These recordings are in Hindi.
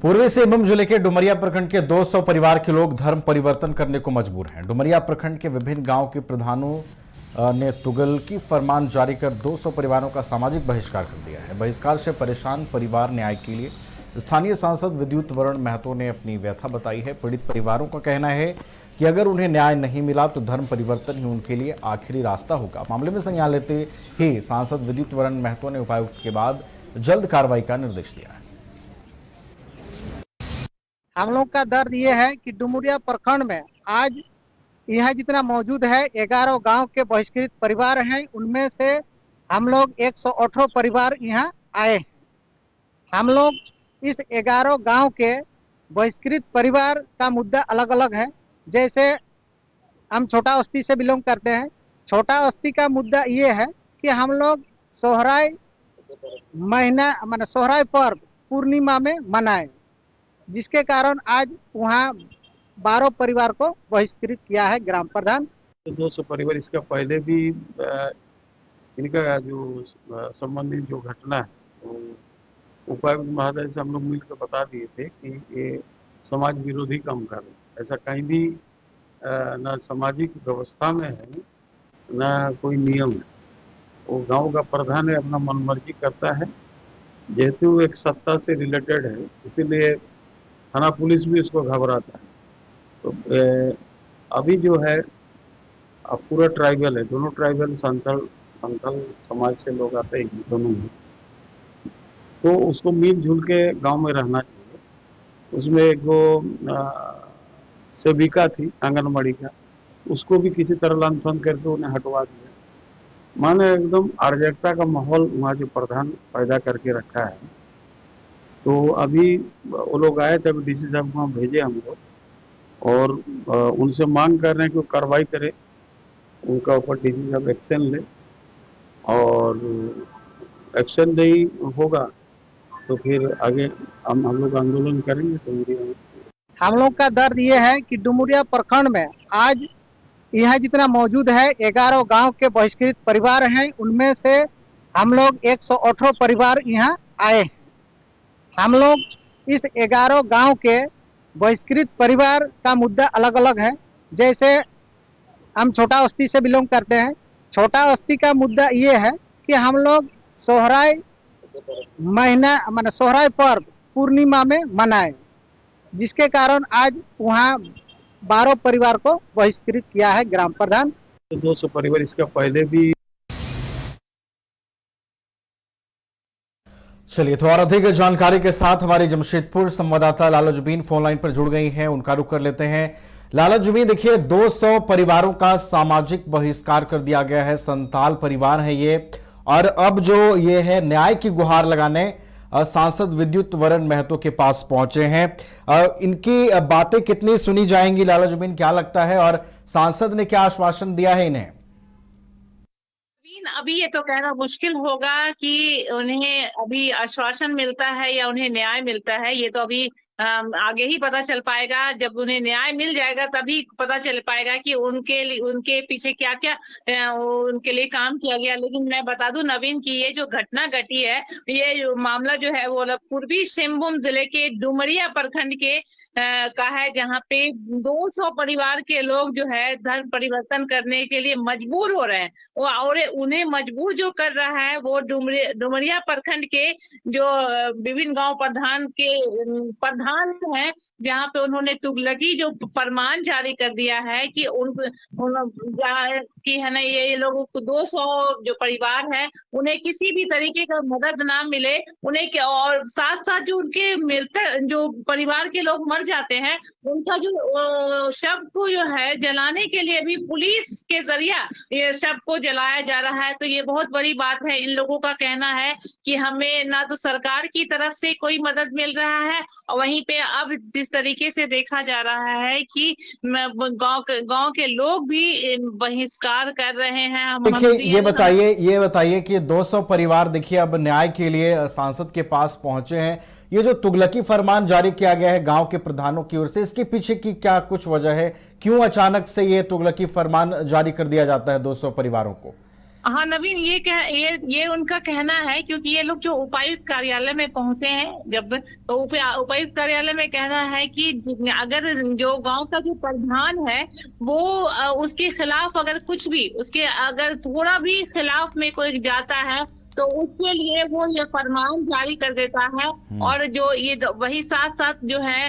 पूर्वी सिंहभूम जिले के डुमरिया प्रखंड के 200 परिवार के लोग धर्म परिवर्तन करने को मजबूर हैं। डुमरिया प्रखंड के विभिन्न गांव के प्रधानों ने तुगलकी फरमान जारी कर 200 परिवारों का सामाजिक बहिष्कार कर दिया है। बहिष्कार से परेशान परिवार न्याय के लिए स्थानीय सांसद विद्युत वरण महतो ने अपनी व्यथा बताई है। पीड़ित परिवारों का कहना है कि अगर उन्हें न्याय नहीं मिला तो धर्म परिवर्तन ही उनके लिए आखिरी रास्ता होगा। मामले में संज्ञान लेते ही सांसद विद्युत वरण महतो ने उपायुक्त के बाद जल्द कार्रवाई का निर्देश दिया है। हम लोग का दर्द ये है कि डुमरिया प्रखंड में आज यहाँ जितना मौजूद है 11 गांव के बहिष्कृत परिवार हैं, उनमें से हम लोग 118 परिवार यहाँ आए हैं। हम लोग इस 11 गांव के बहिष्कृत परिवार का मुद्दा अलग अलग है। जैसे हम छोटा बस्ती से बिलोंग करते हैं। छोटा बस्ती का मुद्दा ये है कि हम लोग सोहराय महीना माने सोहराय पर्व पूर्णिमा में मनाए, जिसके कारण आज वहाँ 12 परिवार को बहिष्कृत किया है ग्राम प्रधान। 200 परिवार इसका पहले भी इनका जो संबंधित जो घटना है तो उपायुक्त महोदय से हम लोग मिलकर बता दिए थे कि ये समाज विरोधी काम कर रहे हैं। ऐसा कहीं भी न सामाजिक व्यवस्था में है न कोई नियम है। वो गांव का प्रधान है, अपना मनमर्जी करता है। जेहेतु एक सत्ता से रिलेटेड है, इसीलिए थाना पुलिस भी उसको घबराता है। तो अभी जो है अब पूरा ट्राइबल है, दोनों ट्राइबल संथल समाज से लोग आते हैं दोनों में, तो उसको मिलजुल के गांव में रहना चाहिए। उसमें एक वो सेविका थी आंगनबाड़ी का, उसको भी किसी तरह लांछन करके उन्हें हटवा दिया। माने एकदम अराजकता का माहौल वहाँ जो प्रधान पैदा करके रखा है। तो अभी वो लोग आए थे, अभी डीसी साहब को वहाँ भेजे हम लोग, और उनसे मांग कर रहे हैं कि वो कार्रवाई करे, उनका ऊपर डीसी साहब एक्शन ले, और एक्शन नहीं होगा तो फिर आगे हम लोग आंदोलन करेंगे। तो हम लोग का दर्द ये है कि डुमरिया प्रखंड में आज यहाँ जितना मौजूद है 11 गांव के बहिष्कृत परिवार हैं, उनमें से हम लोग 118 परिवार यहाँ आए हैं। हम लोग इस 11 गांव के बहिष्कृत परिवार का मुद्दा अलग अलग है। जैसे हम छोटा बस्ती से बिलोंग करते हैं। छोटा बस्ती का मुद्दा ये है कि हम लोग सोहराय महीना माने सोहराय पर्व पूर्णिमा में मनाए, जिसके कारण आज वहाँ 12 परिवार को बहिष्कृत किया है ग्राम प्रधान। 200 परिवार इसका पहले भी। चलिए, तो और अधिक जानकारी के साथ हमारी जमशेदपुर संवाददाता लाला जुबीन फोन लाइन पर जुड़ गई हैं, उनका रुख कर लेते हैं। लाला जुबीन, देखिए 200 परिवारों का सामाजिक बहिष्कार कर दिया गया है। संताल परिवार है ये, और अब जो ये है न्याय की गुहार लगाने सांसद विद्युत वरण महतो के पास पहुंचे हैं। इनकी बातें कितनी सुनी जाएंगी लाला जुबीन, क्या लगता है, और सांसद ने क्या आश्वासन दिया है इन्हें? अभी ये तो कहना मुश्किल होगा कि उन्हें अभी आश्वासन मिलता है या उन्हें न्याय मिलता है। ये तो अभी आगे ही पता चल पाएगा। जब उन्हें न्याय मिल जाएगा तभी पता चल पाएगा कि उनके पीछे क्या क्या उनके लिए काम किया गया। लेकिन मैं बता दूं नवीन की ये जो घटना घटी है, ये मामला जो है वो पूर्वी सिंहभूम जिले के डुमरिया प्रखंड के का है, जहाँ पे 200 परिवार के लोग जो है धर्म परिवर्तन करने के लिए मजबूर हो रहे हैं। और उन्हें मजबूर जो कर रहा है वो डुमरिया प्रखंड के जो विभिन्न गांव प्रधान है, जहाँ पे उन्होंने तुगलकी जो फरमान जारी कर दिया है कि कि है ना ये लोगों को 200 जो परिवार है उन्हें किसी भी तरीके का मदद ना मिले उन्हें, और साथ साथ जो उनके जो परिवार के लोग मर जाते हैं उनका जो शव को जो है जलाने के लिए भी पुलिस के जरिया ये शव को जलाया जा रहा है। तो ये बहुत बड़ी बात है। इन लोगों का कहना है कि हमें ना तो सरकार की तरफ से कोई मदद मिल रहा है, और वहीं पे अब जिस तरीके से देखा जा रहा है कि गांव के लोग भी बहिष्कार कर रहे हैं। देखिए, ये बताइए कि 200 परिवार देखिए अब न्याय के लिए सांसद के पास पहुंचे हैं। ये जो तुगलकी फरमान जारी किया गया है गांव के प्रधानों की ओर से, इसके पीछे की क्या कुछ वजह है? क्यों अचानक से ये तुगलकी फरमान जारी कर दिया जाता है 200 परिवारों को? हाँ नवीन, ये उनका कहना है, क्योंकि ये लोग जो उपायुक्त कार्यालय में पहुंचे हैं, जब तो उपायुक्त कार्यालय में कहना है कि अगर जो गांव का जो प्रधान है वो उसके खिलाफ अगर कुछ भी, उसके अगर थोड़ा भी खिलाफ में कोई जाता है तो उसके लिए वो ये फरमान जारी कर देता है। और जो ये वही साथ साथ जो है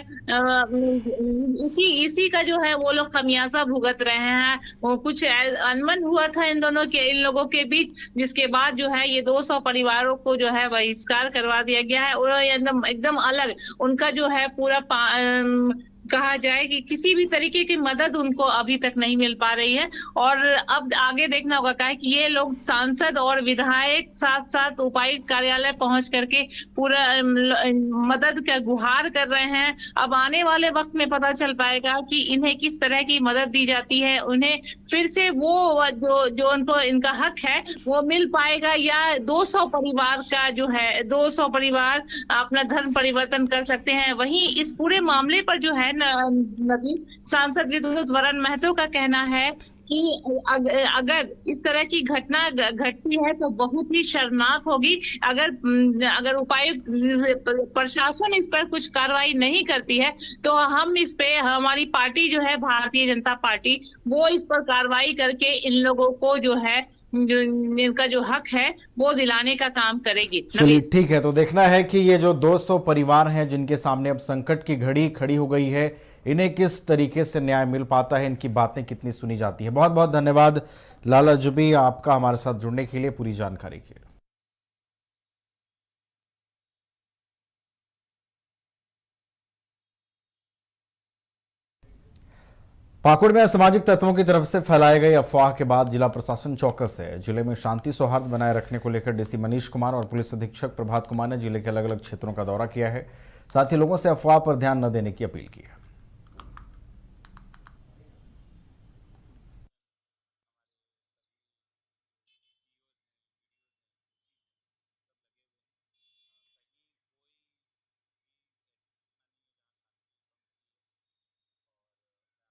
इसी का जो है वो लोग खमियाजा भुगत रहे हैं। वो कुछ अनबन हुआ था इन लोगों के बीच, जिसके बाद जो है ये 200 परिवारों को जो है बहिष्कार करवा दिया गया है। और एकदम एकदम अलग उनका जो है पूरा कहा जाए कि किसी भी तरीके की मदद उनको अभी तक नहीं मिल पा रही है। और अब आगे देखना होगा क्या कि ये लोग सांसद और विधायक साथ साथ उपायुक्त कार्यालय पहुंच करके पूरा मदद का गुहार कर रहे हैं। अब आने वाले वक्त में पता चल पाएगा कि इन्हें किस तरह की मदद दी जाती है, उन्हें फिर से वो जो उनको इनका हक है वो मिल पाएगा, या 200 परिवार का जो है 200 परिवार अपना धर्म परिवर्तन कर सकते हैं। वहीं इस पूरे मामले पर जो है नवीन, सांसद विद्युत वरण महतो का कहना है कि अगर इस तरह की घटना घटती है तो बहुत ही शर्मनाक होगी। अगर उपायुक्त प्रशासन इस पर कुछ कार्रवाई नहीं करती है तो हम इस पे, हमारी पार्टी जो है भारतीय जनता पार्टी, वो इस पर कार्रवाई करके इन लोगों को जो है जो इनका जो हक है वो दिलाने का काम करेगी। चलिए ठीक है, तो देखना है कि ये जो 200 परिवार हैं जिनके सामने अब संकट की घड़ी खड़ी हो गई है, इन्हें किस तरीके से न्याय मिल पाता है, इनकी बातें कितनी सुनी जाती है। बहुत बहुत धन्यवाद लाला जुबी आपका हमारे साथ जुड़ने के लिए, पूरी जानकारी के लिए। पाकुड़ में असामाजिक तत्वों की तरफ से फैलाए गए अफवाह के बाद जिला प्रशासन चौकस है। जिले में शांति सौहार्द बनाए रखने को लेकर डीसी मनीष कुमार और पुलिस अधीक्षक प्रभात कुमार ने जिले के अलग अलग क्षेत्रों का दौरा किया है। साथ ही लोगों से अफवाह पर ध्यान न देने की अपील की है।